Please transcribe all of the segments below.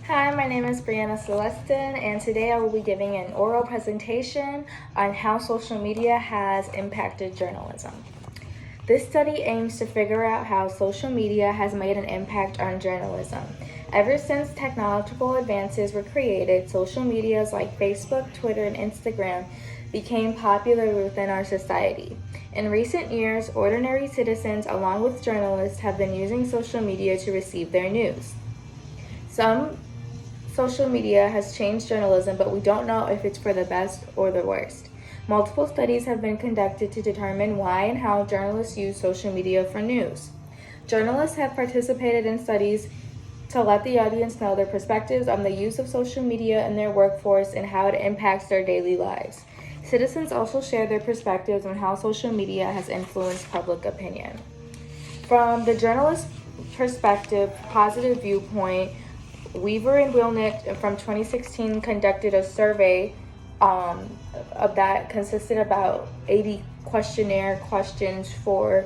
Hi, my name is Brianna Celestin, and today I will be giving an oral presentation on how social media has impacted journalism. This study aims to figure out how social media has made an impact on journalism. Ever since technological advances were created, social medias like Facebook, Twitter, and Instagram became popular within our society. In recent years, ordinary citizens, along with journalists, have been using social media to receive their news. Some social media has changed journalism, but we don't know if it's for the best or the worst. Multiple studies have been conducted to determine why and how journalists use social media for news. Journalists have participated in studies to let the audience know their perspectives on the use of social media in their workforce and how it impacts their daily lives. Citizens also share their perspectives on how social media has influenced public opinion. From the journalist's perspective, positive viewpoint, Weaver and Wilnick from 2016 conducted a survey of that consisted about 80 questionnaire questions for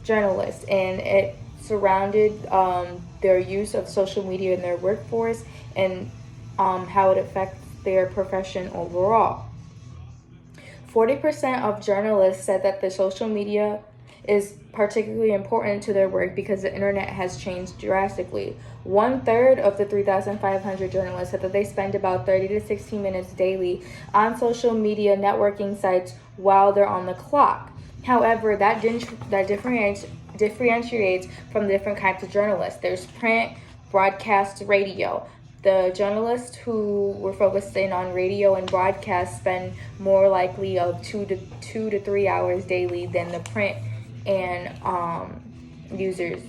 journalists, and it surrounded their use of social media in their workforce and how it affects their profession overall. 40% of journalists said that the social media is particularly important to their work because the internet has changed drastically. 1/3 of the 3,500 journalists said that they spend about 30 to 60 minutes daily on social media networking sites while they're on the clock. However, that differentiates from the different types of journalists. There's print, broadcast, radio. The journalists who were focusing on radio and broadcast spend more likely of 2 to 3 hours daily than the print users.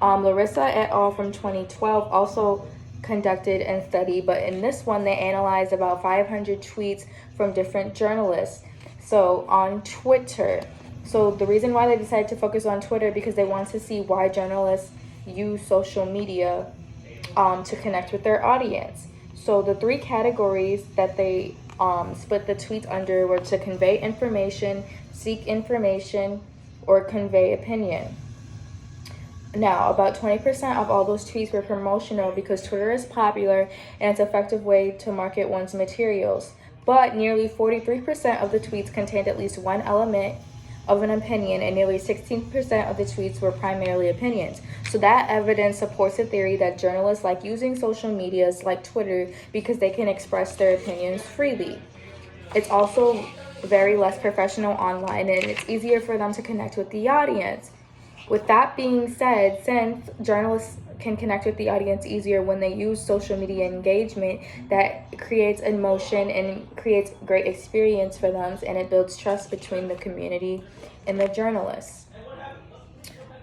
Larissa et al. From 2012 also conducted a study, but in this one they analyzed about 500 tweets from different journalists. So on Twitter, so the reason why they decided to focus on Twitter because they want to see why journalists use social media to connect with their audience. So the three categories that they split the tweets under were to convey information, seek information, or convey opinion. Now, about 20% of all those tweets were promotional because Twitter is popular and it's an effective way to market one's materials. But nearly 43% of the tweets contained at least one element of an opinion, and nearly 16% of the tweets were primarily opinions. So that evidence supports the theory that journalists like using social medias like Twitter because they can express their opinions freely. It's also very less professional online, and it's easier for them to connect with the audience. With that being said, since journalists can connect with the audience easier when they use social media engagement, that creates emotion and creates great experience for them, and it builds trust between the community and the journalists.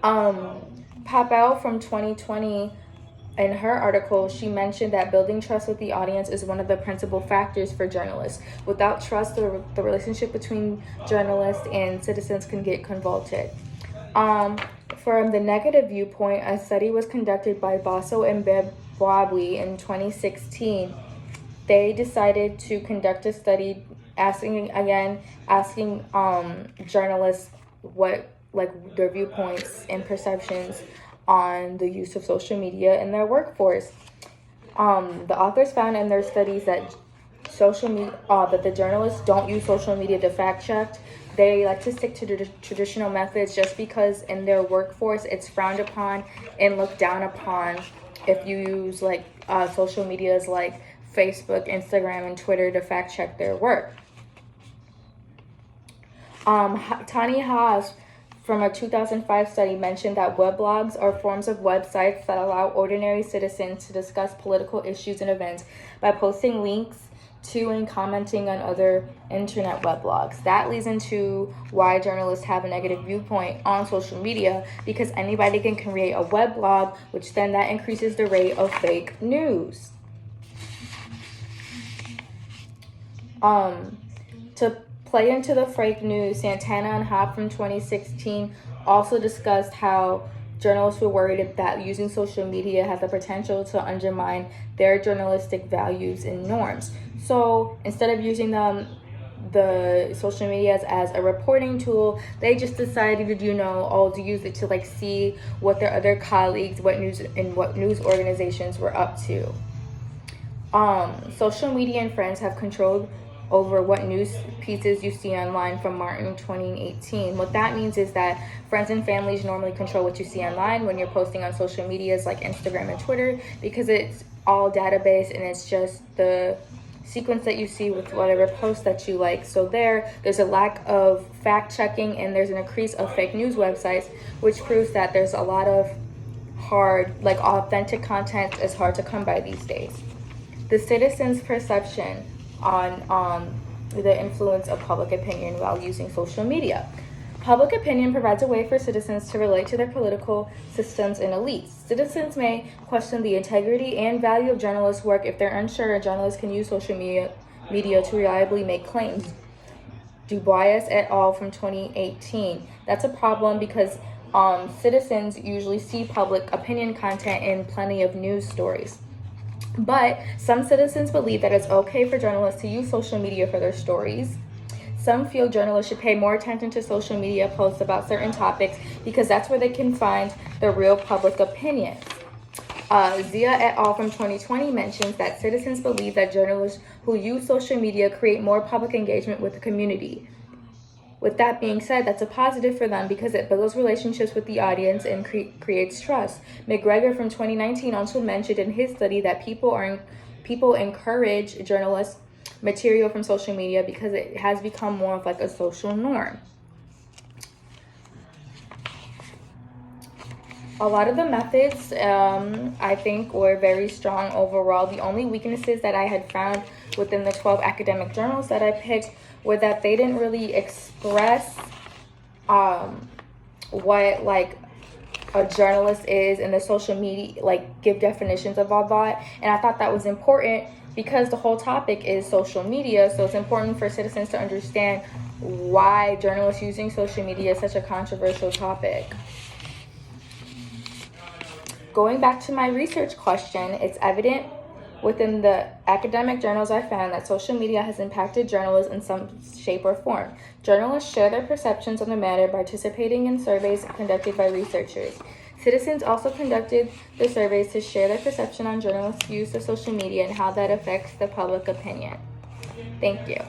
Papel from 2020, in her article, she mentioned that building trust with the audience is one of the principal factors for journalists. Without trust, the relationship between journalists and citizens can get convoluted. From the negative viewpoint, a study was conducted by Basso and Bebwawi in 2016. They decided to conduct a study asking journalists what their viewpoints and perceptions on the use of social media in their workforce. The authors found in their studies that that the journalists don't use social media to fact check. They like to stick to the traditional methods just because in their workforce it's frowned upon and looked down upon if you use social medias like Facebook, Instagram, and Twitter to fact check their work. Tani Haas from a 2005 study mentioned that weblogs are forms of websites that allow ordinary citizens to discuss political issues and events by posting links to and commenting on other internet weblogs. That leads into why journalists have a negative viewpoint on social media, because anybody can create a weblog, which then that increases the rate of fake news. To play into the fake news, Santana and Hopp from 2016 also discussed how journalists were worried that using social media has the potential to undermine their journalistic values and norms. So instead of using them the social medias as a reporting tool. They just decided to, to use it to see what their other colleagues, what news organizations were up to. Social media and friends have control over what news pieces you see online from Martin 2018. What that means is that friends and families normally control what you see online when you're posting on social medias like Instagram and Twitter, because it's all database and it's just the sequence that you see with whatever post that you like. So there's a lack of fact checking, and there's an increase of fake news websites, which proves that there's a lot of authentic content is hard to come by these days. The citizens' perception on the influence of public opinion while using social media. Public opinion provides a way for citizens to relate to their political systems and elites. Citizens may question the integrity and value of journalists' work if they're unsure a journalist can use social media to reliably make claims. Dubois et al. From 2018. That's a problem because citizens usually see public opinion content in plenty of news stories. But some citizens believe that it's okay for journalists to use social media for their stories. Some feel journalists should pay more attention to social media posts about certain topics because that's where they can find the real public opinion. Zia et al. From 2020 mentions that citizens believe that journalists who use social media create more public engagement with the community. With that being said, that's a positive for them because it builds relationships with the audience and creates trust. McGregor from 2019 also mentioned in his study that people encourage journalists material from social media because it has become more of a social norm. A lot of the methods, I think, were very strong overall. The only weaknesses that I had found within the 12 academic journals that I picked were that they didn't really express what a journalist is in the social media, give definitions of all that. And I thought that was important because the whole topic is social media, so it's important for citizens to understand why journalists using social media is such a controversial topic. Going back to my research question, it's evident within the academic journals I found that social media has impacted journalists in some shape or form. Journalists share their perceptions on the matter by participating in surveys conducted by researchers. Citizens also conducted the surveys to share their perception on journalists' use of social media and how that affects the public opinion. Thank you.